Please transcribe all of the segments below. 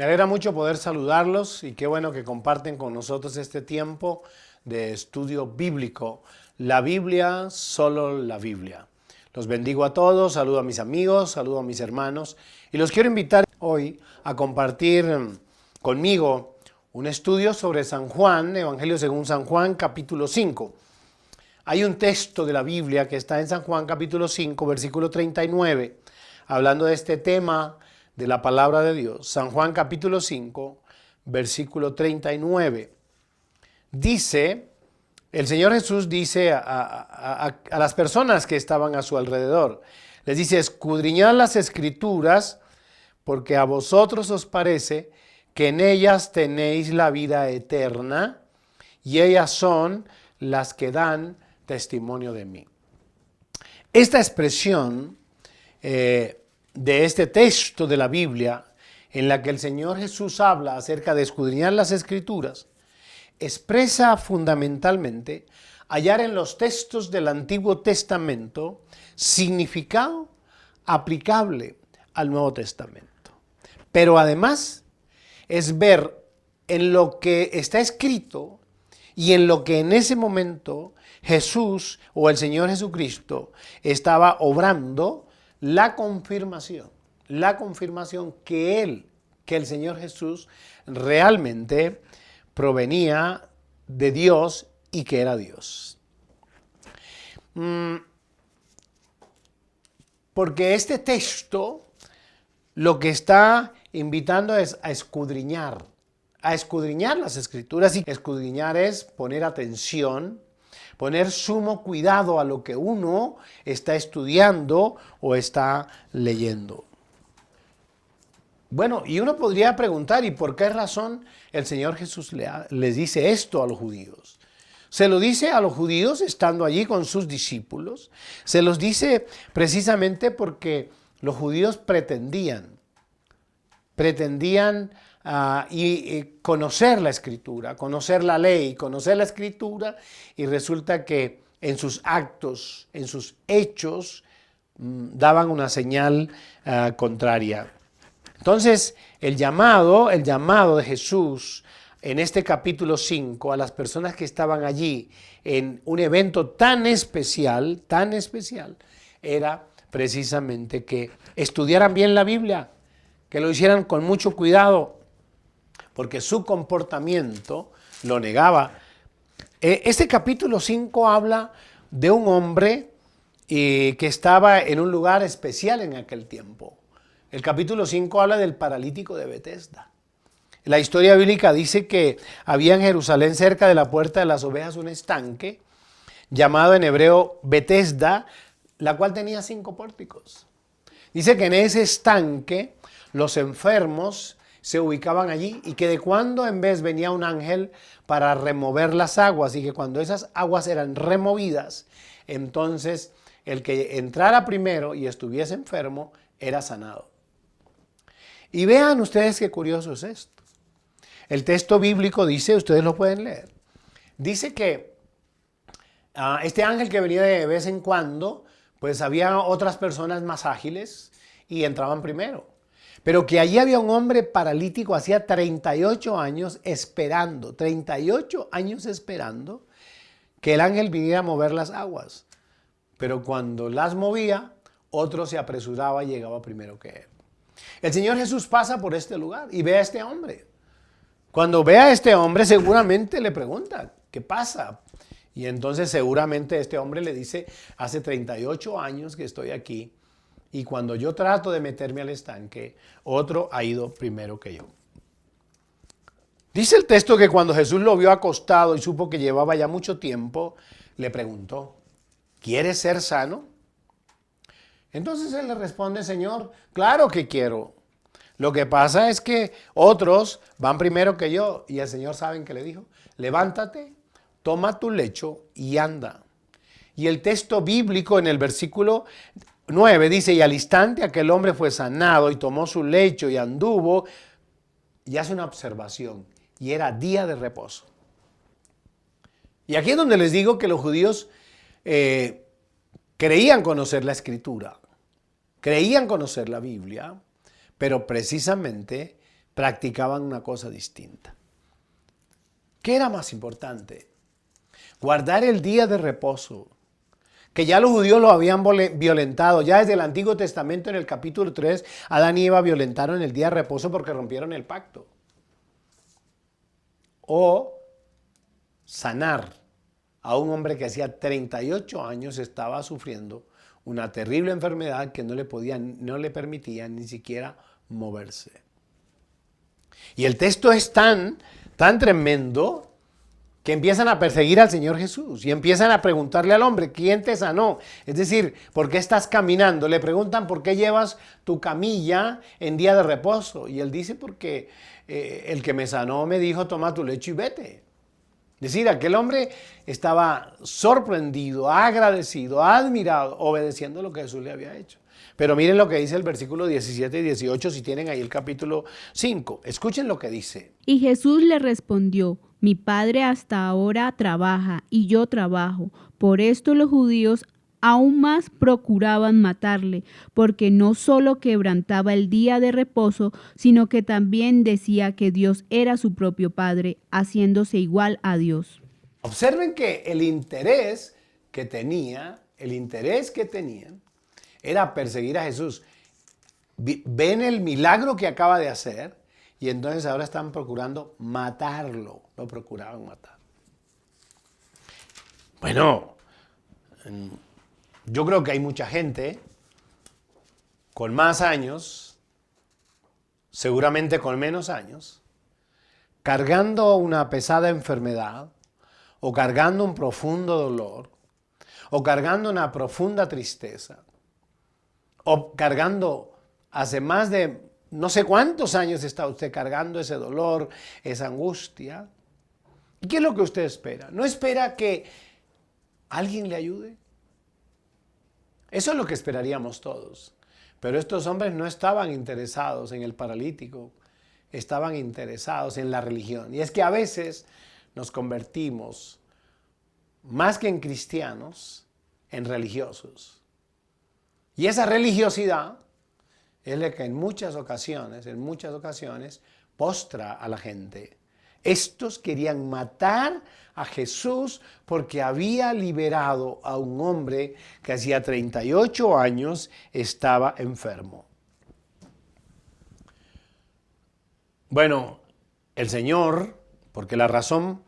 Me alegra mucho poder saludarlos y qué bueno que comparten con nosotros este tiempo de estudio bíblico. La Biblia, solo la Biblia. Los bendigo a todos, saludo a mis amigos, saludo a mis hermanos y los quiero invitar hoy a compartir conmigo un estudio sobre San Juan, Evangelio según San Juan, capítulo 5. Hay un texto de la Biblia que está en San Juan, capítulo 5, versículo 39, hablando de este tema de la palabra de Dios. San Juan, capítulo 5, versículo 39. Dice, el Señor Jesús dice a las personas que estaban a su alrededor, les dice: escudriñad las Escrituras, porque a vosotros os parece que en ellas tenéis la vida eterna, y ellas son las que dan testimonio de mí. Esta expresión de este texto de la Biblia, en la que el Señor Jesús habla acerca de escudriñar las Escrituras, expresa fundamentalmente hallar en los textos del Antiguo Testamento significado aplicable al Nuevo Testamento. Pero además es ver en lo que está escrito y en lo que en ese momento Jesús o el Señor Jesucristo estaba obrando la confirmación que el Señor Jesús realmente provenía de Dios y que era Dios. Porque este texto lo que está invitando es a escudriñar las Escrituras, y escudriñar es poner atención, poner sumo cuidado a lo que uno está estudiando o está leyendo. Bueno, y uno podría preguntar, ¿y por qué razón el Señor Jesús les dice esto a los judíos? Se lo dice a los judíos estando allí con sus discípulos. Se los dice precisamente porque los judíos pretendían conocer la Escritura, conocer la ley, conocer la Escritura, y resulta que en sus actos, en sus hechos, daban una señal contraria. Entonces, el llamado de Jesús en este capítulo 5 a las personas que estaban allí en un evento tan especial, era precisamente que estudiaran bien la Biblia, que lo hicieran con mucho cuidado, porque su comportamiento lo negaba. Este capítulo 5 habla de un hombre que estaba en un lugar especial en aquel tiempo. El capítulo 5 habla del paralítico de Betesda. La historia bíblica dice que había en Jerusalén, cerca de la puerta de las ovejas, un estanque llamado en hebreo Betesda, la cual tenía 5 pórticos. Dice que en ese estanque los enfermos se ubicaban allí, y que de cuando en vez venía un ángel para remover las aguas, y que cuando esas aguas eran removidas, entonces el que entrara primero y estuviese enfermo era sanado. Y vean ustedes qué curioso es esto. El texto bíblico dice, ustedes lo pueden leer, dice que este ángel que venía de vez en cuando, pues había otras personas más ágiles y entraban primero. Pero que allí había un hombre paralítico hacía 38 años esperando que el ángel viniera a mover las aguas. Pero cuando las movía, otro se apresuraba y llegaba primero que él. El Señor Jesús pasa por este lugar y ve a este hombre. Cuando ve a este hombre, seguramente le pregunta, ¿qué pasa? Y entonces seguramente este hombre le dice, hace 38 años que estoy aquí, y cuando yo trato de meterme al estanque, otro ha ido primero que yo. Dice el texto que cuando Jesús lo vio acostado y supo que llevaba ya mucho tiempo, le preguntó, ¿quieres ser sano? Entonces él le responde, Señor, claro que quiero. Lo que pasa es que otros van primero que yo. Y el Señor, ¿saben qué le dijo? Levántate, toma tu lecho y anda. Y el texto bíblico en el versículo 9 dice, y al instante aquel hombre fue sanado y tomó su lecho y anduvo. Y hace una observación, y era día de reposo. Y aquí es donde les digo que los judíos creían conocer la Escritura, creían conocer la Biblia, pero precisamente practicaban una cosa distinta. ¿Qué era más importante? Guardar el día de reposo, que ya los judíos lo habían violentado. Ya desde el Antiguo Testamento, en el capítulo 3, Adán y Eva violentaron el día de reposo porque rompieron el pacto. O sanar a un hombre que hacía 38 años estaba sufriendo una terrible enfermedad que no le permitía ni siquiera moverse. Y el texto es tan tremendo que empiezan a perseguir al Señor Jesús y empiezan a preguntarle al hombre, ¿quién te sanó? Es decir, ¿por qué estás caminando? Le preguntan, ¿por qué llevas tu camilla en día de reposo? Y él dice, porque el que me sanó me dijo, toma tu lecho y vete. Es decir, aquel hombre estaba sorprendido, agradecido, admirado, obedeciendo lo que Jesús le había hecho. Pero miren lo que dice el versículo 17 y 18, si tienen ahí el capítulo 5. Escuchen lo que dice. Y Jesús le respondió, mi Padre hasta ahora trabaja y yo trabajo. Por esto los judíos aún más procuraban matarle, porque no solo quebrantaba el día de reposo, sino que también decía que Dios era su propio Padre, haciéndose igual a Dios. Observen que el interés que tenían era perseguir a Jesús. Ven el milagro que acaba de hacer y entonces ahora están procurando matarlo. Lo procuraban matar. Bueno, yo creo que hay mucha gente con más años, seguramente con menos años, cargando una pesada enfermedad o cargando un profundo dolor o cargando una profunda tristeza o cargando hace más de no sé cuántos años está usted cargando ese dolor, esa angustia. ¿Y qué es lo que usted espera? ¿No espera que alguien le ayude? Eso es lo que esperaríamos todos. Pero estos hombres no estaban interesados en el paralítico, estaban interesados en la religión. Y es que a veces nos convertimos, más que en cristianos, en religiosos. Y esa religiosidad es la que en muchas ocasiones, postra a la gente. Estos querían matar a Jesús porque había liberado a un hombre que hacía 38 años estaba enfermo. Bueno, el Señor, porque la razón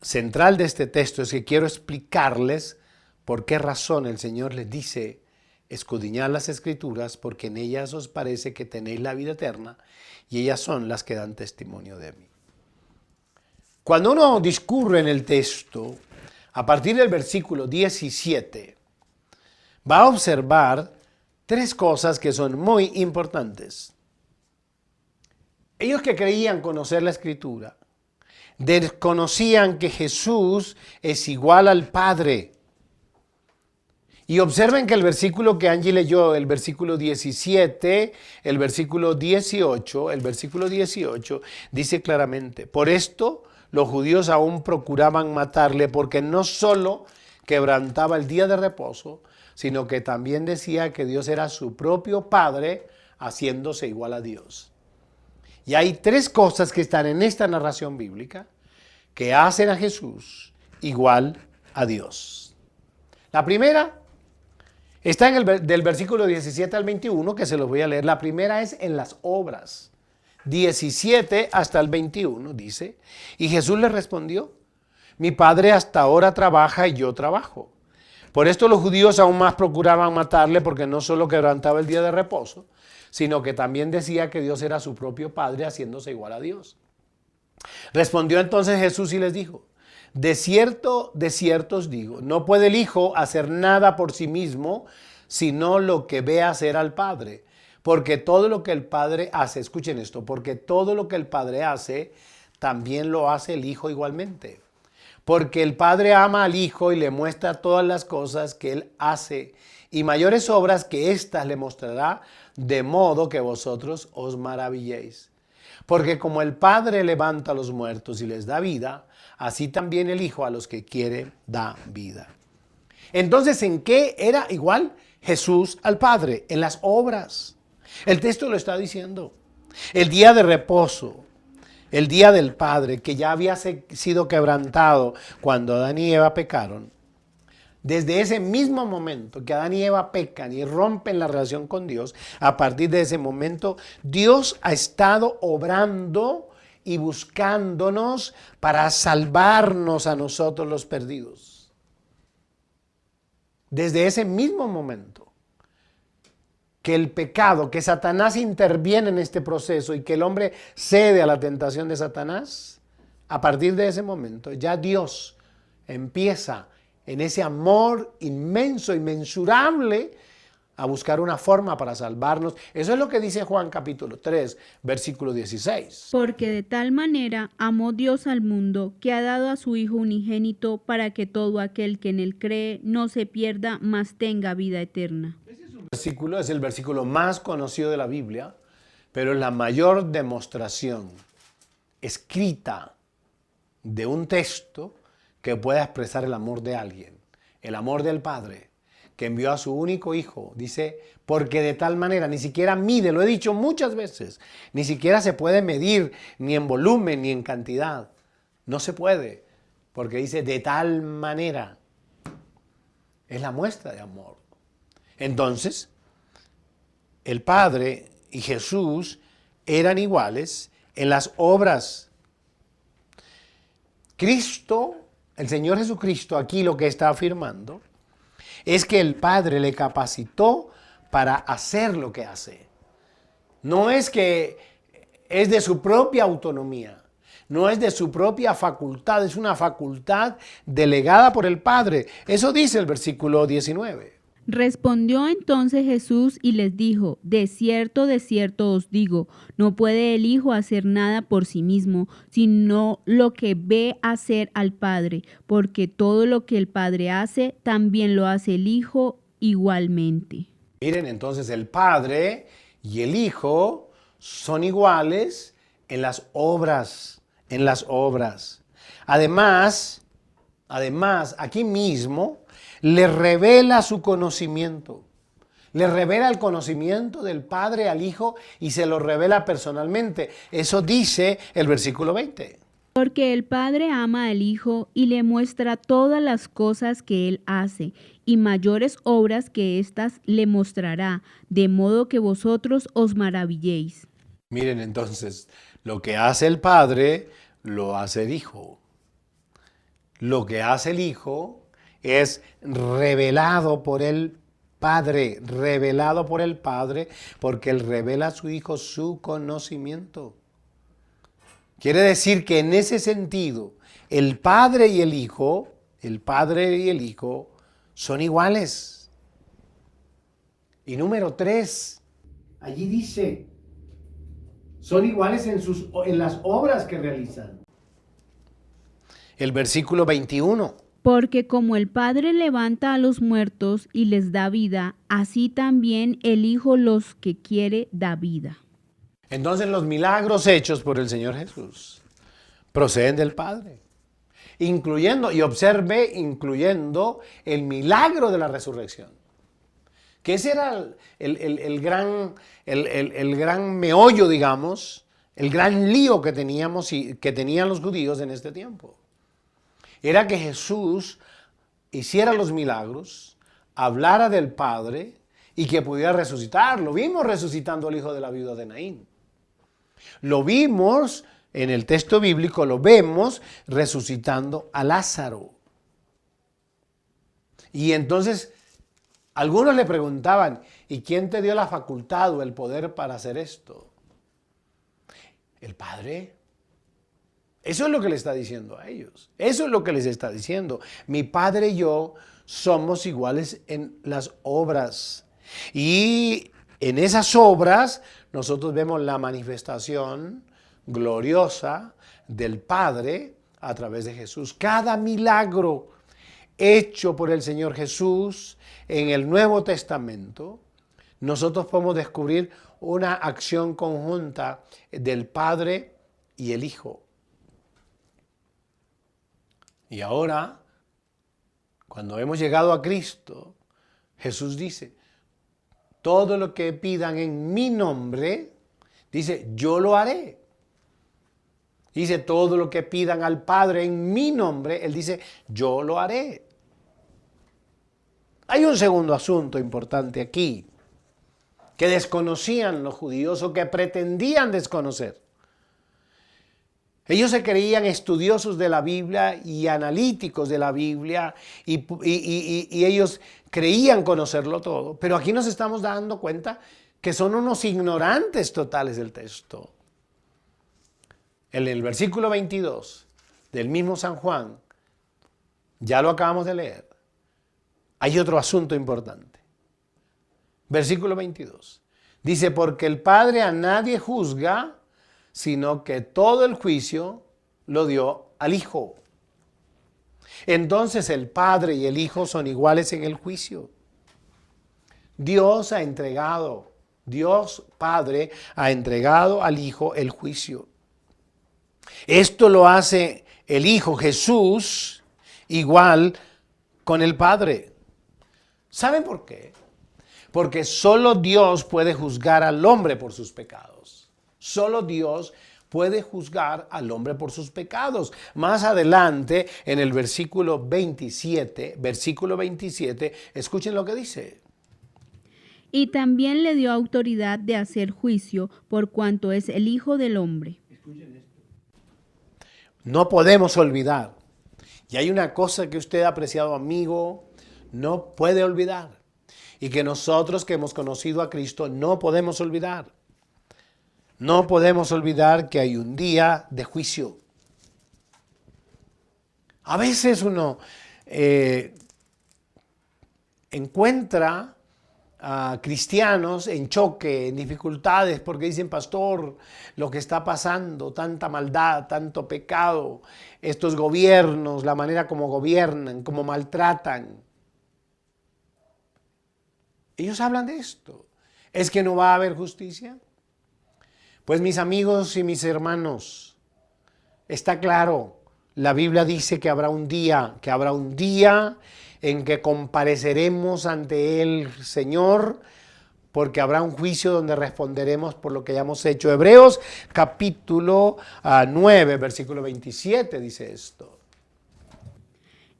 central de este texto es que quiero explicarles por qué razón el Señor les dice: escudriñad las Escrituras, porque en ellas os parece que tenéis la vida eterna, y ellas son las que dan testimonio de mí. Cuando uno discurre en el texto, a partir del versículo 17, va a observar tres cosas que son muy importantes. Ellos que creían conocer la Escritura, desconocían que Jesús es igual al Padre. Y observen que el versículo que Angie leyó, el versículo 17, el versículo 18, dice claramente: por esto los judíos aún procuraban matarle, porque no solo quebrantaba el día de reposo, sino que también decía que Dios era su propio Padre, haciéndose igual a Dios. Y hay tres cosas que están en esta narración bíblica que hacen a Jesús igual a Dios. La primera está del versículo 17 al 21, que se los voy a leer. La primera es en las obras. 17 hasta el 21 dice: y Jesús le respondió: mi Padre hasta ahora trabaja y yo trabajo. Por esto los judíos aún más procuraban matarle, porque no solo quebrantaba el día de reposo, sino que también decía que Dios era su propio Padre, haciéndose igual a Dios. Respondió entonces Jesús y les dijo: de cierto os digo, no puede el Hijo hacer nada por sí mismo, sino lo que ve hacer al Padre. Porque todo lo que el Padre hace, escuchen esto, porque todo lo que el Padre hace, también lo hace el Hijo igualmente. Porque el Padre ama al Hijo y le muestra todas las cosas que Él hace, y mayores obras que éstas le mostrará, de modo que vosotros os maravilléis. Porque como el Padre levanta a los muertos y les da vida, así también el Hijo a los que quiere da vida. Entonces, ¿en qué era igual Jesús al Padre? En las obras. El texto lo está diciendo. El día de reposo, el día del Padre, que ya había sido quebrantado cuando Adán y Eva pecaron, desde ese mismo momento que Adán y Eva pecan y rompen la relación con Dios, a partir de ese momento, Dios ha estado obrando y buscándonos para salvarnos a nosotros los perdidos. Desde ese mismo momento que el pecado, que Satanás interviene en este proceso y que el hombre cede a la tentación de Satanás, a partir de ese momento ya Dios empieza en ese amor inmenso, inmensurable, a buscar una forma para salvarnos. Eso es lo que dice Juan capítulo 3, versículo 16. Porque de tal manera amó Dios al mundo, que ha dado a su Hijo unigénito, para que todo aquel que en él cree no se pierda, mas tenga vida eterna. Versículo es el versículo más conocido de la Biblia, pero es la mayor demostración escrita de un texto que pueda expresar el amor de alguien, el amor del Padre, que envió a su único Hijo. Dice, porque de tal manera, ni siquiera mide, lo he dicho muchas veces, ni siquiera se puede medir ni en volumen ni en cantidad. No se puede, porque dice de tal manera. Es la muestra de amor. Entonces, el Padre y Jesús eran iguales en las obras. Cristo, el Señor Jesucristo, aquí lo que está afirmando es que el Padre le capacitó para hacer lo que hace. No es que es de su propia autonomía, no es de su propia facultad, es una facultad delegada por el Padre. Eso dice el versículo 19. Respondió entonces Jesús y les dijo, de cierto os digo, no puede el Hijo hacer nada por sí mismo, sino lo que ve hacer al Padre, porque todo lo que el Padre hace, también lo hace el Hijo igualmente. Miren, entonces el Padre y el Hijo son iguales en las obras, Además, aquí mismo, le revela su conocimiento. Le revela el conocimiento del Padre al Hijo y se lo revela personalmente. Eso dice el versículo 20. Porque el Padre ama al Hijo y le muestra todas las cosas que Él hace, y mayores obras que éstas le mostrará, de modo que vosotros os maravilléis. Miren entonces, lo que hace el Padre, lo hace el Hijo. Lo que hace el Hijo es revelado por el Padre, porque Él revela a su Hijo su conocimiento. Quiere decir que en ese sentido, el Padre y el Hijo son iguales. Y número 3, allí dice, son iguales en las obras que realizan. El versículo 21. Porque como el Padre levanta a los muertos y les da vida, así también el Hijo los que quiere da vida. Entonces los milagros hechos por el Señor Jesús proceden del Padre, incluyendo incluyendo el milagro de la resurrección. Que ese era el gran meollo, digamos, el gran lío que teníamos y que tenían los judíos en este tiempo. Era que Jesús hiciera los milagros, hablara del Padre y que pudiera resucitar. Lo vimos resucitando al hijo de la viuda de Naín. Lo vimos en el texto bíblico, lo vemos resucitando a Lázaro. Y entonces algunos le preguntaban, ¿y quién te dio la facultad o el poder para hacer esto? ¿El Padre? Eso es lo que le está diciendo a ellos. Eso es lo que les está diciendo. Mi Padre y yo somos iguales en las obras. Y en esas obras nosotros vemos la manifestación gloriosa del Padre a través de Jesús. Cada milagro hecho por el Señor Jesús en el Nuevo Testamento, nosotros podemos descubrir una acción conjunta del Padre y el Hijo. Y ahora, cuando hemos llegado a Cristo, Jesús dice, todo lo que pidan en mi nombre, Dice, yo lo haré. Dice, todo lo que pidan al Padre en mi nombre, Él dice, yo lo haré. Hay un segundo asunto importante aquí, que desconocían los judíos o que pretendían desconocer. Ellos se creían estudiosos de la Biblia y analíticos de la Biblia y ellos creían conocerlo todo. Pero aquí nos estamos dando cuenta que son unos ignorantes totales del texto. En el versículo 22 del mismo San Juan, ya lo acabamos de leer, hay otro asunto importante. Versículo 22. Dice, porque el Padre a nadie juzga, sino que todo el juicio lo dio al Hijo. Entonces el Padre y el Hijo son iguales en el juicio. Dios Padre ha entregado al Hijo el juicio. Esto lo hace el Hijo Jesús igual con el Padre. ¿Saben por qué? Porque solo Dios puede juzgar al hombre por sus pecados. Solo Dios puede juzgar al hombre por sus pecados. Más adelante, en el versículo 27, escuchen lo que dice. Y también le dio autoridad de hacer juicio por cuanto es el Hijo del Hombre. No podemos olvidar. Y hay una cosa que usted, apreciado amigo, no puede olvidar. Y que nosotros que hemos conocido a Cristo no podemos olvidar. No podemos olvidar que hay un día de juicio. A veces uno encuentra a cristianos en choque, en dificultades, porque dicen, pastor, lo que está pasando, tanta maldad, tanto pecado, estos gobiernos, la manera como gobiernan, como maltratan. Ellos hablan de esto. ¿Es que no va a haber justicia? Pues mis amigos y mis hermanos, está claro, la Biblia dice que habrá un día en que compareceremos ante el Señor, porque habrá un juicio donde responderemos por lo que hayamos hecho. Hebreos capítulo 9, versículo 27 dice esto.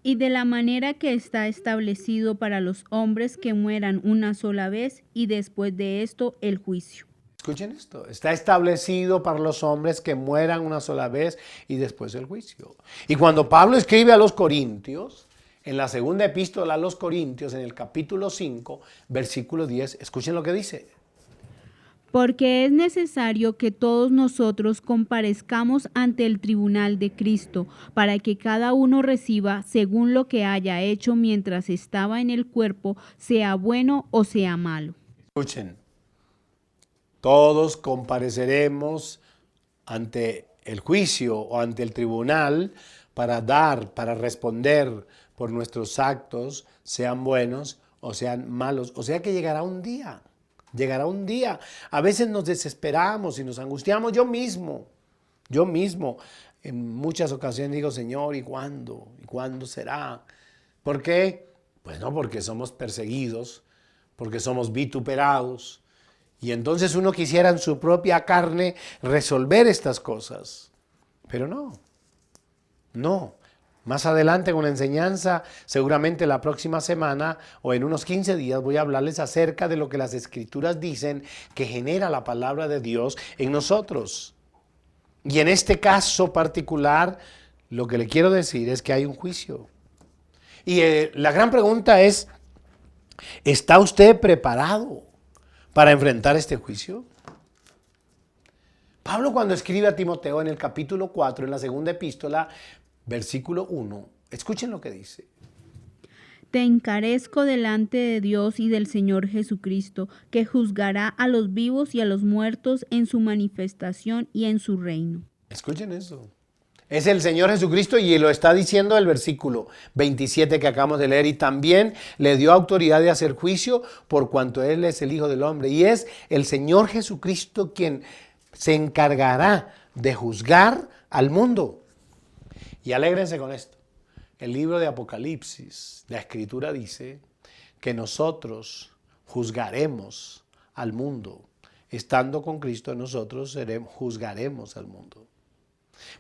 Y de la manera que está establecido para los hombres que mueran una sola vez y después de esto el juicio. Escuchen esto, está establecido para los hombres que mueran una sola vez y después el juicio. Y cuando Pablo escribe a los Corintios, en la segunda epístola a los Corintios, en el capítulo 5, versículo 10, escuchen lo que dice. Porque es necesario que todos nosotros comparezcamos ante el tribunal de Cristo, para que cada uno reciba según lo que haya hecho mientras estaba en el cuerpo, sea bueno o sea malo. Escuchen, todos compareceremos ante el juicio o ante el tribunal para responder por nuestros actos, sean buenos o sean malos. O sea que llegará un día. A veces nos desesperamos y nos angustiamos. Yo mismo, en muchas ocasiones digo, Señor, ¿y cuándo? ¿Y cuándo será? ¿Por qué? Pues no, porque somos perseguidos, porque somos vituperados. Y entonces uno quisiera en su propia carne resolver estas cosas. Pero no. Más adelante con la enseñanza, seguramente la próxima semana o en unos 15 días voy a hablarles acerca de lo que las Escrituras dicen que genera la palabra de Dios en nosotros. Y en este caso particular, lo que le quiero decir es que hay un juicio. Y la gran pregunta es, ¿está usted preparado para enfrentar este juicio? Pablo, cuando escribe a Timoteo en el capítulo 4, en la segunda epístola, versículo 1, escuchen lo que dice. Te encarezco delante de Dios y del Señor Jesucristo, que juzgará a los vivos y a los muertos en su manifestación y en su reino. Escuchen eso. Es el Señor Jesucristo y lo está diciendo el versículo 27 que acabamos de leer. Y también le dio autoridad de hacer juicio por cuanto Él es el Hijo del Hombre. Y es el Señor Jesucristo quien se encargará de juzgar al mundo. Y alégrense con esto. El libro de Apocalipsis, la Escritura dice que nosotros juzgaremos al mundo estando con Cristo nosotros juzgaremos al mundo.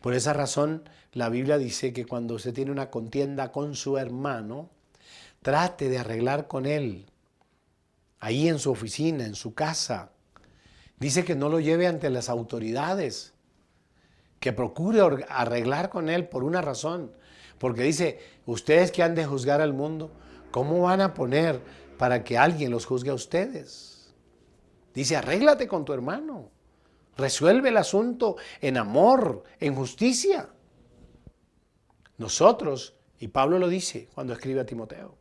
Por esa razón la Biblia dice que cuando usted tiene una contienda con su hermano, trate de arreglar con él, ahí en su oficina, en su casa. Dice que no lo lleve ante las autoridades, que procure arreglar con él por una razón. Porque dice, ustedes que han de juzgar al mundo, ¿cómo van a poner para que alguien los juzgue a ustedes? Dice, arréglate con tu hermano. Resuelve el asunto en amor, en justicia. Nosotros, y Pablo lo dice cuando escribe a Timoteo,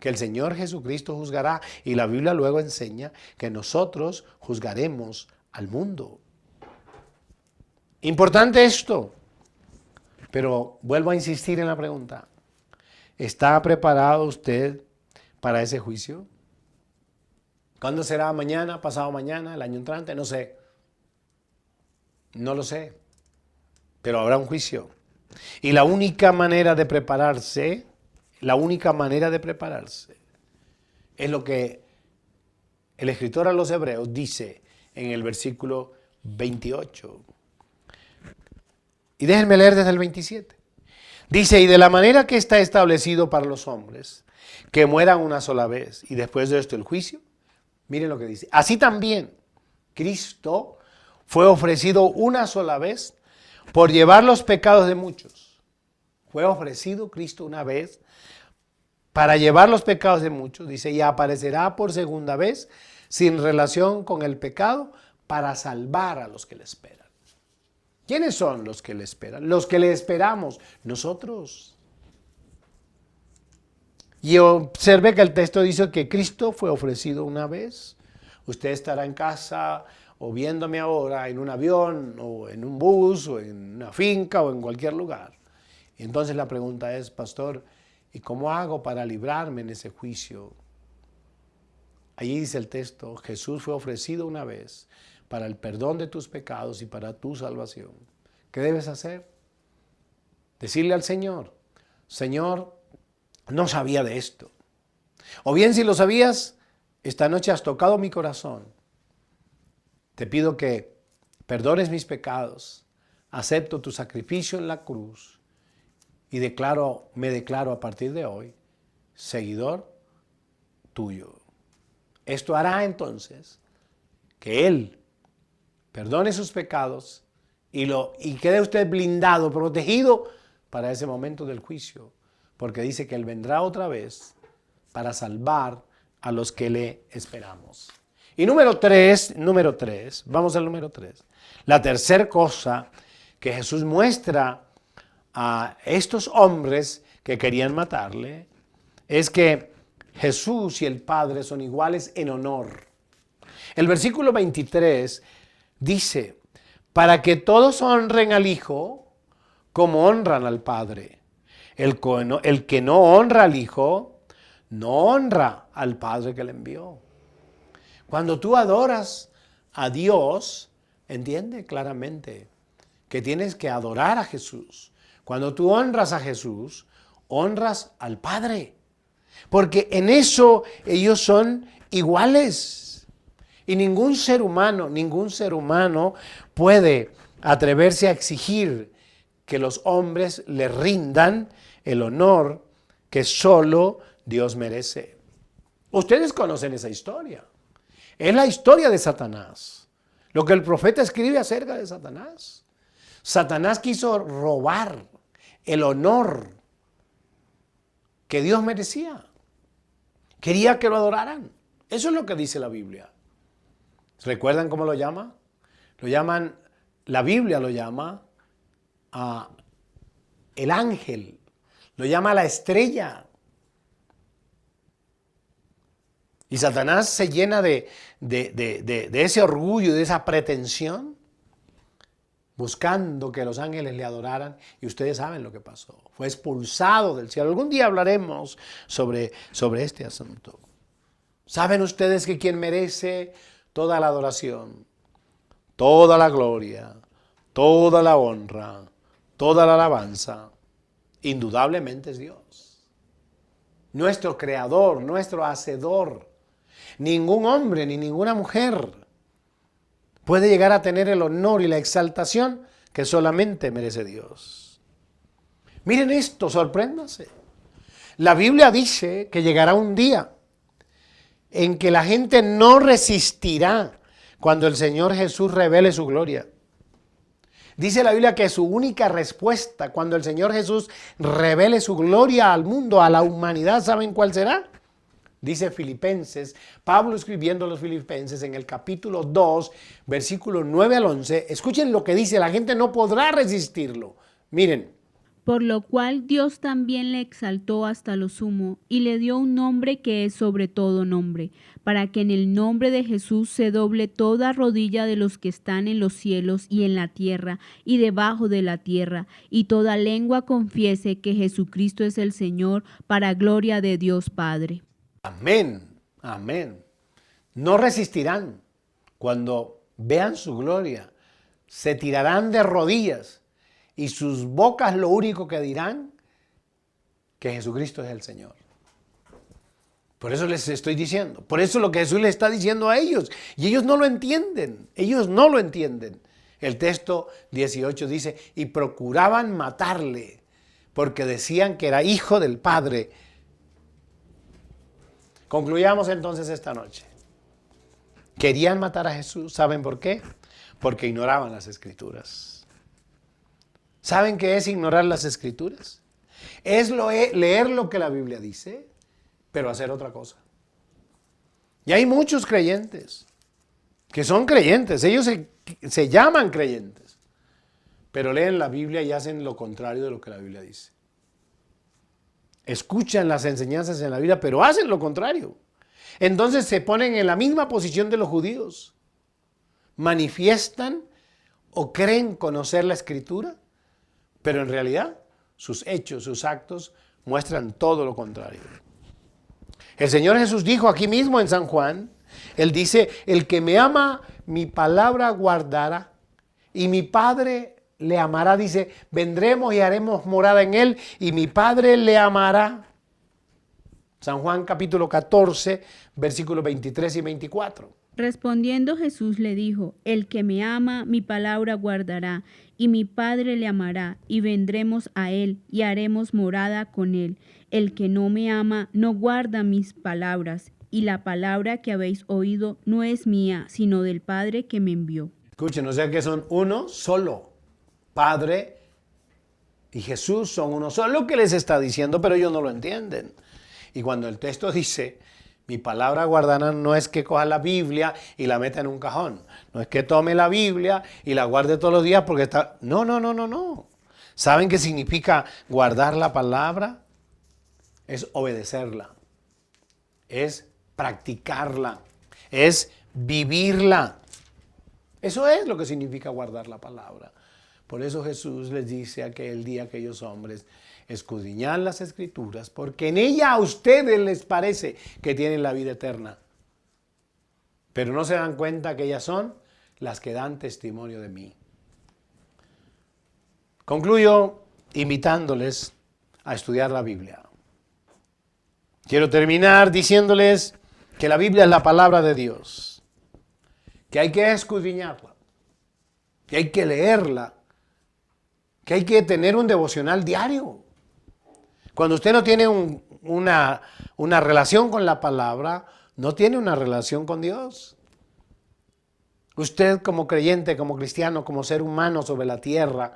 que el Señor Jesucristo juzgará, y la Biblia luego enseña que nosotros juzgaremos al mundo. Importante esto, pero vuelvo a insistir en la pregunta. ¿Está preparado usted para ese juicio? ¿Cuándo será? ¿Mañana? ¿Pasado mañana? ¿El año entrante? No sé. No lo sé. Pero habrá un juicio. Y la única manera de prepararse, es lo que el escritor a los Hebreos dice en el versículo 28. Y déjenme leer desde el 27. Dice, y de la manera que está establecido para los hombres, que mueran una sola vez, y después de esto el juicio, miren lo que dice. Así también Cristo fue ofrecido una sola vez por llevar los pecados de muchos. Fue ofrecido Cristo una vez para llevar los pecados de muchos, dice, y aparecerá por segunda vez sin relación con el pecado para salvar a los que le esperan. ¿Quiénes son los que le esperan? Los que le esperamos, nosotros. Y observe que el texto dice que Cristo fue ofrecido una vez. Usted estará en casa o viéndome ahora en un avión o en un bus o en una finca o en cualquier lugar. Y entonces la pregunta es, pastor, ¿y cómo hago para librarme en ese juicio? Allí dice el texto, Jesús fue ofrecido una vez para el perdón de tus pecados y para tu salvación. ¿Qué debes hacer? Decirle al Señor, Señor, no sabía de esto. O bien si lo sabías, esta noche has tocado mi corazón. Te pido que perdones mis pecados, acepto tu sacrificio en la cruz y me declaro a partir de hoy seguidor tuyo. Esto hará entonces que Él perdone sus pecados y quede usted blindado, protegido para ese momento del juicio, porque dice que Él vendrá otra vez para salvar a los que le esperamos. Y número tres, vamos al número 3. La tercera cosa que Jesús muestra a estos hombres que querían matarle es que Jesús y el Padre son iguales en honor. El versículo 23 dice, para que todos honren al Hijo como honran al Padre. El que no honra al Hijo, no honra al Padre que le envió. Cuando tú adoras a Dios, entiende claramente que tienes que adorar a Jesús. Cuando tú honras a Jesús, honras al Padre. Porque en eso ellos son iguales. Y ningún ser humano puede atreverse a exigir que los hombres le rindan el honor que solo Dios merece. Ustedes conocen esa historia. Es la historia de Satanás. Lo que el profeta escribe acerca de Satanás. Satanás quiso robar el honor que Dios merecía. Quería que lo adoraran. Eso es lo que dice la Biblia. ¿Recuerdan cómo lo llama? La Biblia lo llama el ángel. Lo llama la estrella. Y Satanás se llena de ese orgullo, de esa pretensión, buscando que los ángeles le adoraran. Y ustedes saben lo que pasó. Fue expulsado del cielo. Algún día hablaremos sobre este asunto. ¿Saben ustedes que quien merece toda la adoración, toda la gloria, toda la honra, toda la alabanza, indudablemente es Dios? Nuestro creador, nuestro hacedor. Ningún hombre ni ninguna mujer puede llegar a tener el honor y la exaltación que solamente merece Dios. Miren esto, sorpréndanse. La Biblia dice que llegará un día en que la gente no resistirá cuando el Señor Jesús revele su gloria. Dice la Biblia que su única respuesta cuando el Señor Jesús revele su gloria al mundo, a la humanidad, ¿saben cuál será? Dice Filipenses, Pablo escribiendo a los Filipenses en el capítulo 2, versículos 9 al 11. Escuchen lo que dice, la gente no podrá resistirlo. Miren. Por lo cual Dios también le exaltó hasta lo sumo y le dio un nombre que es sobre todo nombre, para que en el nombre de Jesús se doble toda rodilla de los que están en los cielos y en la tierra y debajo de la tierra, y toda lengua confiese que Jesucristo es el Señor, para gloria de Dios Padre. Amén, amén. No resistirán cuando vean su gloria, se tirarán de rodillas. Y sus bocas lo único que dirán, que Jesucristo es el Señor. Por eso les estoy diciendo. Por eso lo que Jesús les está diciendo a ellos. Y ellos no lo entienden. Ellos no lo entienden. El texto 18 dice, y procuraban matarle, porque decían que era hijo del Padre. Concluyamos entonces esta noche. Querían matar a Jesús. ¿Saben por qué? Porque ignoraban las Escrituras. ¿Saben qué es ignorar las Escrituras? Es leer lo que la Biblia dice, pero hacer otra cosa. Y hay muchos creyentes que son creyentes, ellos se llaman creyentes, pero leen la Biblia y hacen lo contrario de lo que la Biblia dice. Escuchan las enseñanzas en la Biblia, pero hacen lo contrario. Entonces se ponen en la misma posición de los judíos. Manifiestan o creen conocer la Escritura, pero en realidad sus hechos, sus actos muestran todo lo contrario. El Señor Jesús dijo aquí mismo en San Juan, Él dice, el que me ama, mi palabra guardará, y mi Padre le amará. Dice, vendremos y haremos morada en Él, y mi Padre le amará. San Juan capítulo 14, versículos 23 y 24. Respondiendo Jesús le dijo, el que me ama, mi palabra guardará, y mi Padre le amará, y vendremos a él, y haremos morada con él. El que no me ama, no guarda mis palabras, y la palabra que habéis oído no es mía, sino del Padre que me envió. Escuchen, o sea que son uno solo. Padre y Jesús son uno solo. Lo que les está diciendo, pero ellos no lo entienden. Y cuando el texto dice, mi palabra guardarán, no es que coja la Biblia y la meta en un cajón. No es que tome la Biblia y la guarde todos los días porque está... No. ¿Saben qué significa guardar la palabra? Es obedecerla. Es practicarla. Es vivirla. Eso es lo que significa guardar la palabra. Por eso Jesús les dice aquel día a aquellos hombres, escudriñad las Escrituras, porque en ella a ustedes les parece que tienen la vida eterna. Pero no se dan cuenta que ellas son las que dan testimonio de mí. Concluyo invitándoles a estudiar la Biblia. Quiero terminar diciéndoles que la Biblia es la palabra de Dios, que hay que escudriñarla, que hay que leerla, que hay que tener un devocional diario. Cuando usted no tiene una relación con la palabra, no tiene una relación con Dios. Usted como creyente, como cristiano, como ser humano sobre la tierra,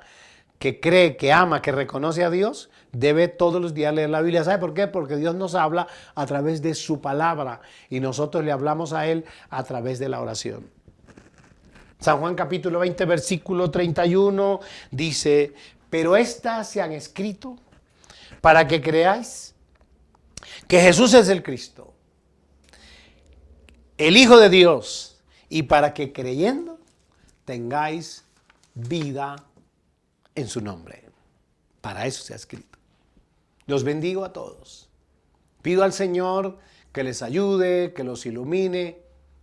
que cree, que ama, que reconoce a Dios, debe todos los días leer la Biblia. ¿Sabe por qué? Porque Dios nos habla a través de su palabra y nosotros le hablamos a Él a través de la oración. San Juan capítulo 20, versículo 31 dice, pero estas se han escrito para que creáis que Jesús es el Cristo, el Hijo de Dios, y para que creyendo tengáis vida en su nombre. Para eso se ha escrito. Los bendigo a todos. Pido al Señor que les ayude, que los ilumine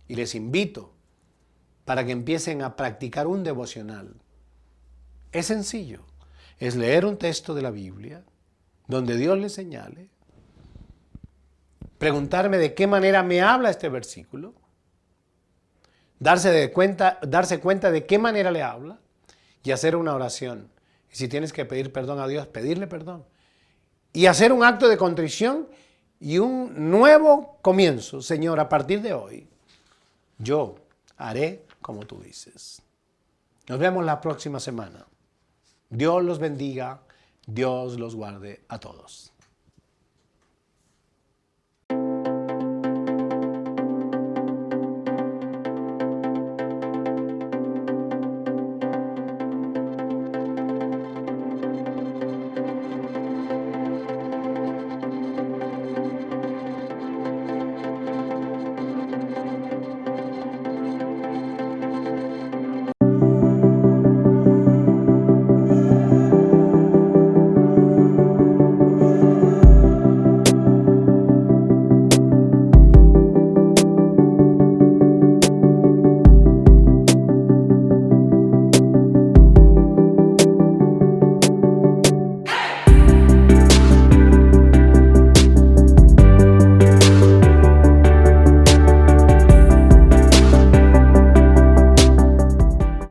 y les invito para que empiecen a practicar un devocional. Es sencillo. Es leer un texto de la Biblia donde Dios les señale. Preguntarme de qué manera me habla este versículo. darse cuenta de qué manera le habla y hacer una oración. Y si tienes que pedir perdón a Dios, pedirle perdón. Y hacer un acto de contrición y un nuevo comienzo. Señor, a partir de hoy, yo haré como tú dices. Nos vemos la próxima semana. Dios los bendiga, Dios los guarde a todos.